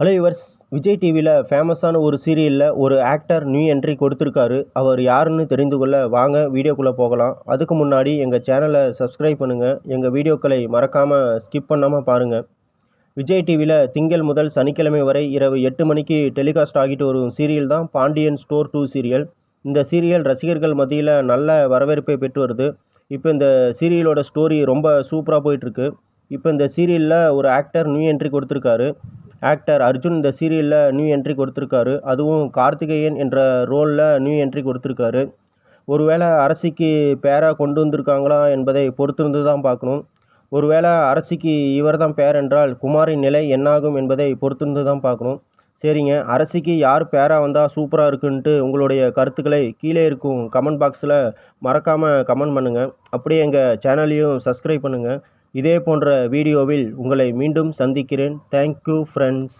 Hello yours, Vijay டிவியில் ஃபேமஸான ஒரு சீரியலில் ஒரு ஆக்டர் நியூ என்ட்ரி கொடுத்துருக்காரு. அவர் யாருன்னு தெரிந்து கொள்ள வாங்க வீடியோக்குள்ளே போகலாம். அதுக்கு முன்னாடி எங்கள் சேனலை சப்ஸ்கிரைப் பண்ணுங்கள். எங்கள் வீடியோக்களை மறக்காமல் ஸ்கிப் பண்ணாமல் பாருங்கள். விஜய் டிவியில் திங்கள் முதல் சனிக்கிழமை வரை இரவு 8 மணிக்கு டெலிகாஸ்ட் ஆகிட்டு வரும் சீரியல் தான் பாண்டியன் ஸ்டோர் 2 சீரியல். இந்த சீரியல் ரசிகர்கள் மத்தியில் நல்ல வரவேற்பை பெற்று வருது. இப்போ இந்த சீரியலோட ஸ்டோரி ரொம்ப சூப்பராக போயிட்டுருக்கு. இப்போ இந்த சீரியலில் ஒரு ஆக்டர் நியூ என்ட்ரி கொடுத்துருக்காரு. ஆக்டர் அர்ஜுன் இந்த சீரியலில் நியூ என்ட்ரி கொடுத்துருக்காரு. அதுவும் கார்த்திகேயன் என்ற ரோலில் நியூ என்ட்ரி கொடுத்துருக்காரு. ஒருவேளை அரசிக்கு பேராக கொண்டு வந்திருக்காங்களா என்பதை பொறுத்திருந்து தான் பார்க்கணும். ஒருவேளை அரசிக்கு இவர் தான் பேர் என்றால் குமாரின் நிலை என்னாகும் என்பதை பொறுத்திருந்து தான் பார்க்கணும். சரிங்க, அரசிக்கு யார் பேராக வந்தால் சூப்பராக இருக்குன்ட்டு உங்களுடைய கருத்துக்களை கீழே இருக்கும் கமெண்ட் பாக்ஸில் மறக்காமல் கமெண்ட் பண்ணுங்கள். அப்படியே எங்கள் சேனலையும் சப்ஸ்கிரைப் பண்ணுங்கள். இதே போன்ற வீடியோவில் உங்களை மீண்டும் சந்திக்கிறேன். Thank you friends.